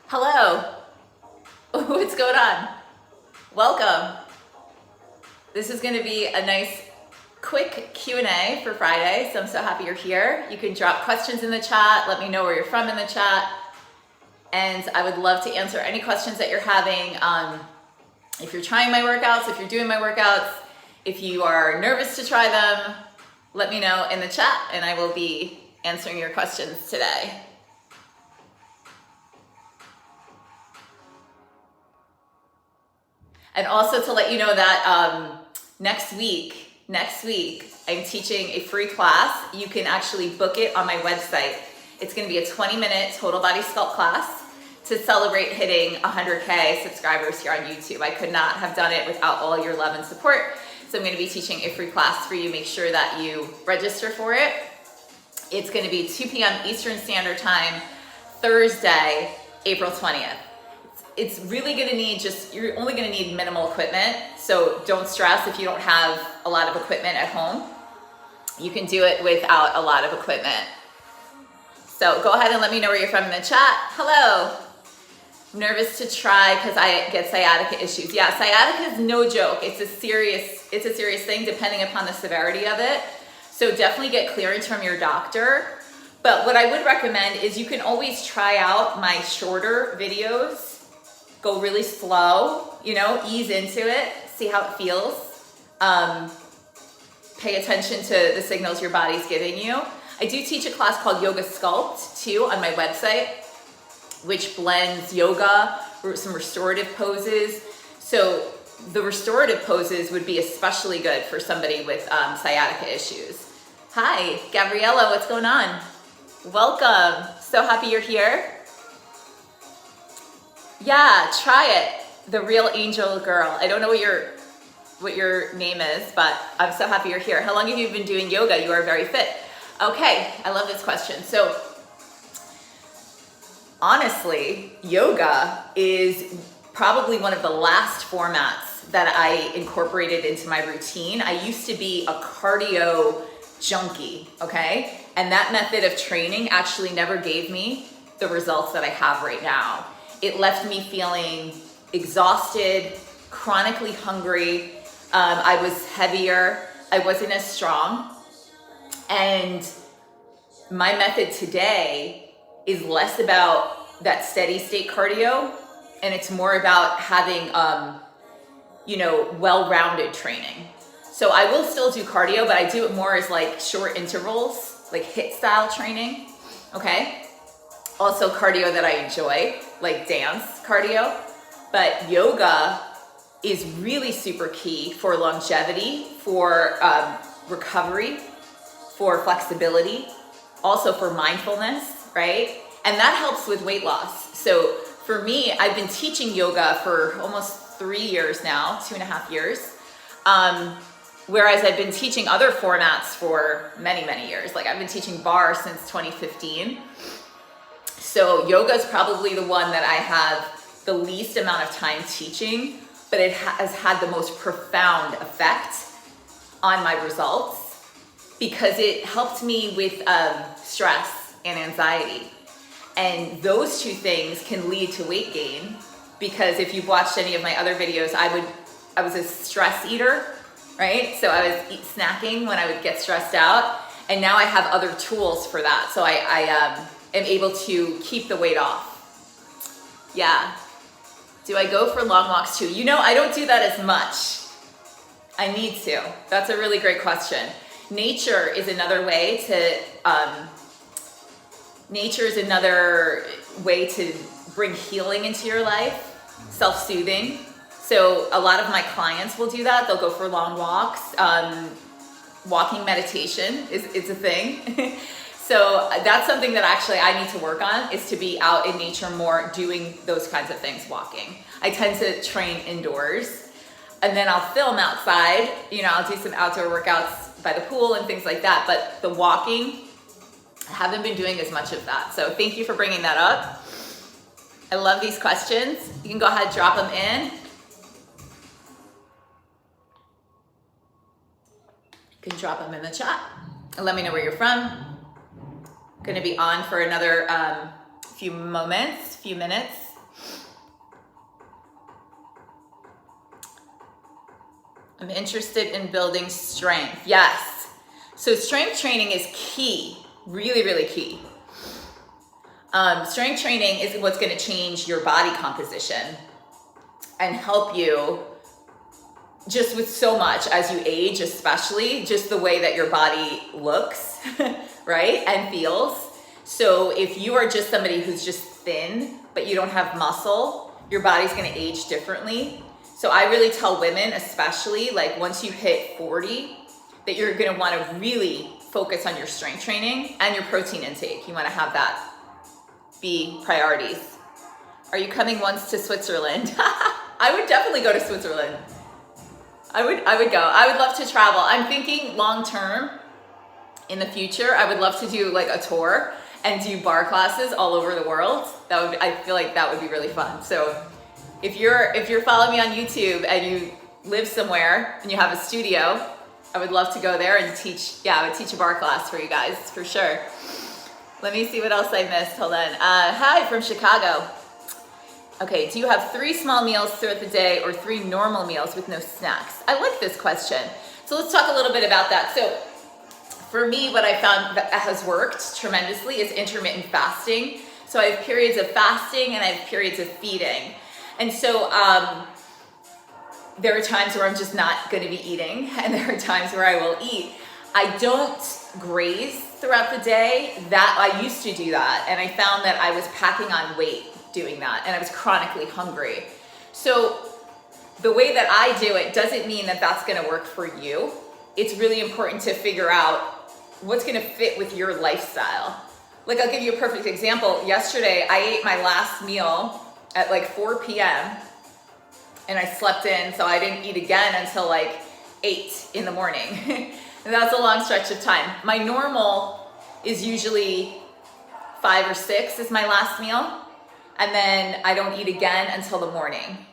Hello. What's going on? Welcome. This is going to be a nice quick Q&A for Friday, so I'm so happy you're here. You can drop questions in the chat, let me know where you're from in the chat, and I would love to answer any questions that you're having. If you're trying my workouts, if you're doing my workouts, if you are nervous to try them, let me know in the chat and I will be answering your questions today. And also to let you know that next week, I'm teaching a free class. You can actually book it on my website. It's gonna be a 20-minute total body sculpt class to celebrate hitting 100K subscribers here on YouTube. I could not have done it without all your love and support. So I'm gonna be teaching a free class for you. Make sure that you register for it. It's gonna be 2 p.m. Eastern Standard Time, Thursday, April 20th. It's really gonna need you're only gonna need minimal equipment. So don't stress if you don't have a lot of equipment at home. You can do it without a lot of equipment. So go ahead and let me know where you're from in the chat. Hello. Nervous to try because I get sciatica issues. Yeah, sciatica is no joke. It's a serious thing depending upon the severity of it. So definitely get clearance from your doctor. But what I would recommend is you can always try out my shorter videos. Go really slow, ease into it, see how it feels. Pay attention to the signals your body's giving you. I do teach a class called Yoga Sculpt too on my website, which blends yoga, some restorative poses. So the restorative poses would be especially good for somebody with sciatica issues. Hi, Gabriella, what's going on? Welcome, so happy you're here. Yeah, try it. The Real Angel Girl. I don't know what your name is, but I'm so happy you're here. How long have you been doing yoga? You are very fit. Okay, I love this question. So honestly, yoga is probably one of the last formats that I incorporated into my routine. I used to be a cardio junkie, okay? And that method of training actually never gave me the results that I have right now. It left me feeling exhausted, chronically hungry. I was heavier. I wasn't as strong. And my method today is less about that steady state cardio, and it's more about having, well-rounded training. So I will still do cardio, but I do it more as like short intervals, like HIIT style training, okay? Also cardio that I enjoy, like dance cardio, but yoga is really super key for longevity, for recovery, for flexibility, also for mindfulness, right? And that helps with weight loss. So for me, I've been teaching yoga for almost 3 years now, 2.5 years. Whereas I've been teaching other formats for many, many years. Like I've been teaching barre since 2015. So yoga is probably the one that I have the least amount of time teaching, but it has had the most profound effect on my results because it helped me with stress and anxiety. And those two things can lead to weight gain because if you've watched any of my other videos, I was a stress eater, right? So I was snacking when I would get stressed out, and now I have other tools for that. So I am able to keep the weight off. Yeah. Do I go for long walks too? I don't do that as much. I need to. That's a really great question. Nature is another way to bring healing into your life, self-soothing. So a lot of my clients will do that. They'll go for long walks. Walking meditation is a thing. So that's something that actually I need to work on, is to be out in nature more, doing those kinds of things, walking. I tend to train indoors, and then I'll film outside. I'll do some outdoor workouts by the pool and things like that. But the walking, I haven't been doing as much of that. So thank you for bringing that up. I love these questions. You can go ahead and drop them in. You can drop them in the chat and let me know where you're from. Going to be on for another few minutes. I'm interested in building strength. Yes. So strength training is key, really, really key. Strength training is what's going to change your body composition and help you just with so much as you age, especially just the way that your body looks, right? And feels. So if you are just somebody who's just thin, but you don't have muscle, your body's going to age differently. So I really tell women, especially like once you hit 40, that you're going to want to really focus on your strength training and your protein intake. You want to have that be priorities. Are you coming once to Switzerland? I would definitely go to Switzerland. I would go. I would love to travel. I'm thinking long term in the future, I would love to do like a tour and do bar classes all over the world. I feel like that would be really fun. So if you're following me on YouTube and you live somewhere and you have a studio, I would love to go there and teach. Yeah, I would teach a bar class for you guys for sure. Let me see what else I missed. Hold on. Hi from Chicago. Okay, do you have 3 small meals throughout the day or 3 normal meals with no snacks? I like this question. So let's talk a little bit about that. So for me, what I found that has worked tremendously is intermittent fasting. So I have periods of fasting and I have periods of feeding. And so there are times where I'm just not going to be eating and there are times where I will eat. I don't graze throughout the day. That I used to do that, and I found that I was packing on weight doing that, and I was chronically hungry. So the way that I do it doesn't mean that that's going to work for you. It's really important to figure out what's going to fit with your lifestyle. Like I'll give you a perfect example. Yesterday, I ate my last meal at like 4 p.m. and I slept in, so I didn't eat again until like 8 in the morning. And that's a long stretch of time. My normal is usually 5 or 6 is my last meal. And then I don't eat again until the morning.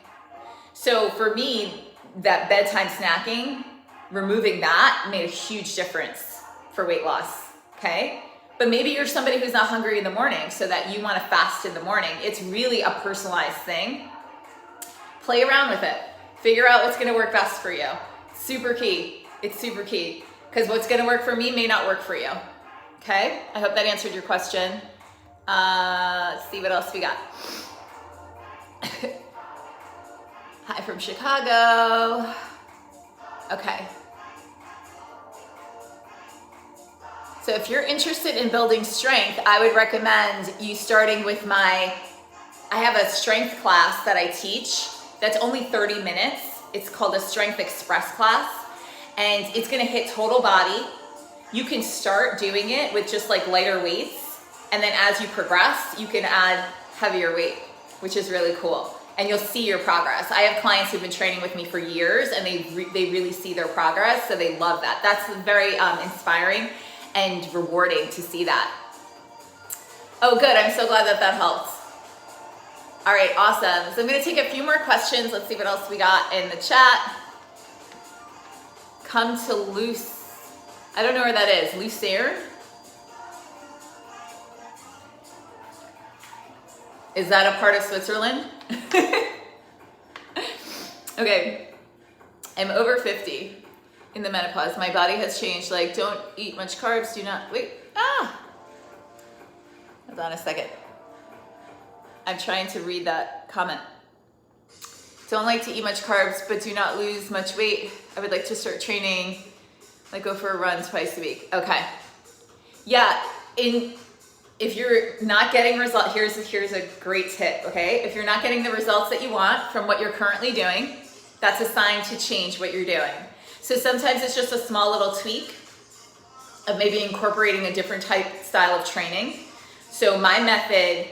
So for me, that bedtime snacking, removing that made a huge difference for weight loss, okay? But maybe you're somebody who's not hungry in the morning so that you want to fast in the morning. It's really a personalized thing. Play around with it. Figure out what's going to work best for you. Super key. It's super key. Because what's going to work for me may not work for you. Okay? I hope that answered your question. Let's see what else we got. Hi from Chicago. Okay. So if you're interested in building strength, I would recommend you starting with I have a strength class that I teach that's only 30 minutes. It's called a Strength Express class, and it's gonna hit total body. You can start doing it with just like lighter weights, and then as you progress, you can add heavier weight, which is really cool. And you'll see your progress. I have clients who've been training with me for years, and they really see their progress, so they love that. That's very inspiring and rewarding to see that. Oh, good. I'm so glad that helped. All right, awesome. So I'm going to take a few more questions. Let's see what else we got in the chat. Come to I don't know where that is. Lucerne? Is that a part of Switzerland? Okay. I'm over 50 in the menopause. My body has changed. Like, don't eat much carbs. Do not, wait. Hold on a second. I'm trying to read that comment. Don't like to eat much carbs, but do not lose much weight. I would like to start training, like go for a run twice a week. Okay. Yeah, if you're not getting results, here's a great tip, okay? If you're not getting the results that you want from what you're currently doing, that's a sign to change what you're doing. So sometimes it's just a small little tweak of maybe incorporating a different style of training. So my method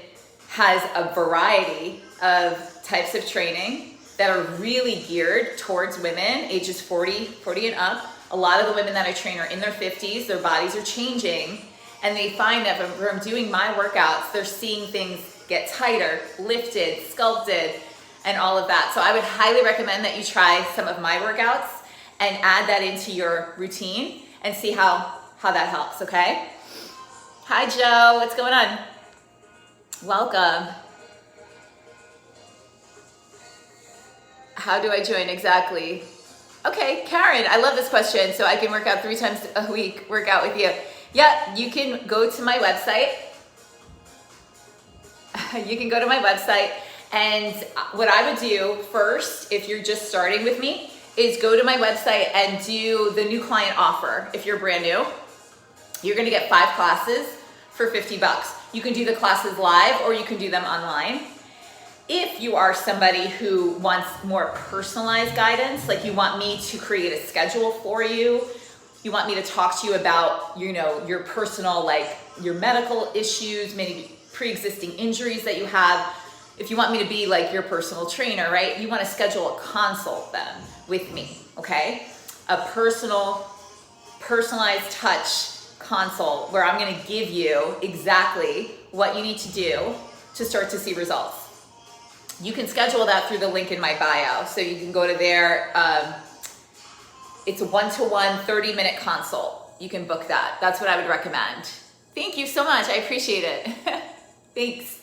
has a variety of types of training that are really geared towards women ages 40 and up. A lot of the women that I train are in their 50s, their bodies are changing, and they find that from doing my workouts, they're seeing things get tighter, lifted, sculpted, and all of that. So I would highly recommend that you try some of my workouts and add that into your routine and see how that helps, okay? Hi, Joe, what's going on? Welcome. How do I join exactly? Okay, Karen, I love this question. So I can work out 3 times a week, work out with you. Yeah, you can go to my website. You can go to my website, and what I would do first, if you're just starting with me, is go to my website and do the new client offer. If you're brand new, you're gonna get 5 classes for $50. You can do the classes live or you can do them online. If you are somebody who wants more personalized guidance, like you want me to create a schedule for you, you want me to talk to you about, you know, your personal, like your medical issues, maybe pre-existing injuries that you have. If you want me to be like your personal trainer, right? You want to schedule a consult then with me, okay? A personalized touch consult where I'm going to give you exactly what you need to do to start to see results. You can schedule that through the link in my bio. So you can go to there. It's a 1-to-1 30-minute consult. You can book that. That's what I would recommend. Thank you so much. I appreciate it. Thanks.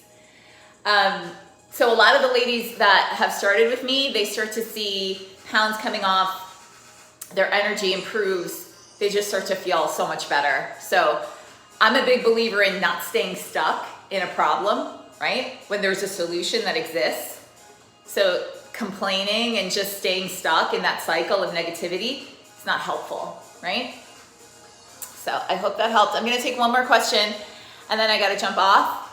So a lot of the ladies that have started with me, they start to see pounds coming off, their energy improves, they just start to feel so much better. So I'm a big believer in not staying stuck in a problem, right? When there's a solution that exists. So complaining and just staying stuck in that cycle of negativity, it's not helpful, right? So I hope that helped. I'm gonna take one more question and then I gotta jump off.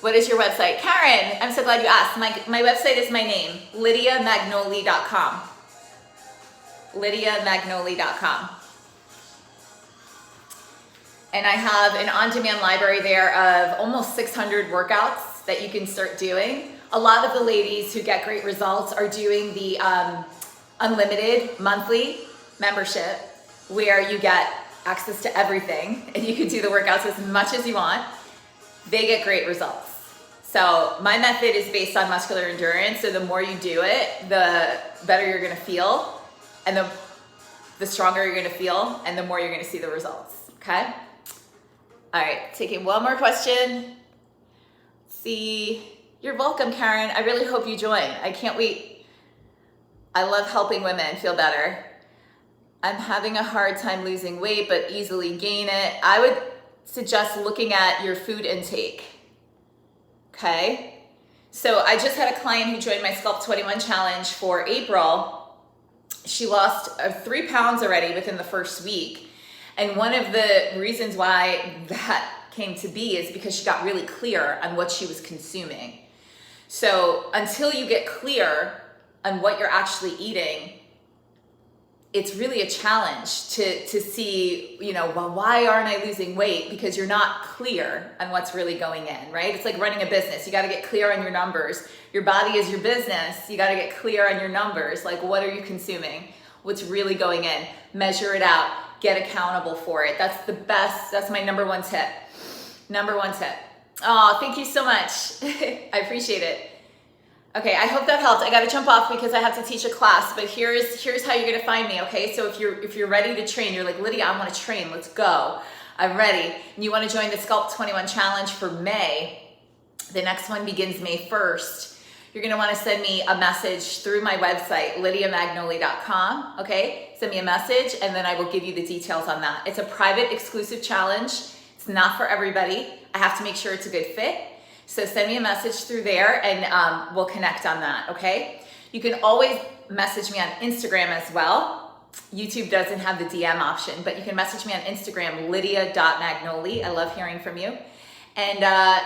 What is your website? Karen, I'm so glad you asked. My website is my name, LydiaMagnoli.com. LydiaMagnoli.com. And I have an on-demand library there of almost 600 workouts that you can start doing. A lot of the ladies who get great results are doing the unlimited monthly membership where you get access to everything and you can do the workouts as much as you want. They get great results. So my method is based on muscular endurance. So the more you do it, the better you're gonna feel and the stronger you're gonna feel and the more you're gonna see the results, okay? All right, taking one more question. See, you're welcome, Karen. I really hope you join. I can't wait. I love helping women feel better. I'm having a hard time losing weight, but easily gain it. I would suggest looking at your food intake. Okay, so I just had a client who joined my Sculpt 21 challenge for April. She lost 3 pounds already within the first week. And one of the reasons why that came to be is because she got really clear on what she was consuming. So until you get clear on what you're actually eating, it's really a challenge to see, you know, well, why aren't I losing weight? Because you're not clear on what's really going in, right? It's like running a business. You got to get clear on your numbers. Your body is your business. You got to get clear on your numbers. Like, what are you consuming? What's really going in? Measure it out. Get accountable for it. That's the best. That's my number one tip. Number one tip. Oh, thank you so much. I appreciate it. Okay, I hope that helped. I gotta jump off because I have to teach a class, but here's how you're gonna find me, okay? So if you're ready to train, you're like, Lydia, I wanna train, let's go. I'm ready. And you wanna join the Sculpt 21 challenge for May. The next one begins May 1st. You're gonna wanna send me a message through my website, LydiaMagnoli.com, okay? Send me a message and then I will give you the details on that. It's a private, exclusive challenge. It's not for everybody. I have to make sure it's a good fit. So send me a message through there and we'll connect on that, okay? You can always message me on Instagram as well. YouTube doesn't have the DM option, but you can message me on Instagram, lydia.magnoli. I love hearing from you. And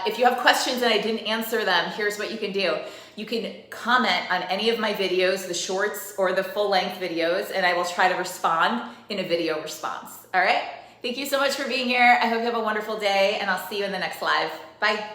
if you have questions and I didn't answer them, here's what you can do. You can comment on any of my videos, the shorts or the full-length videos, and I will try to respond in a video response, all right? Thank you so much for being here. I hope you have a wonderful day, and I'll see you in the next live. Bye.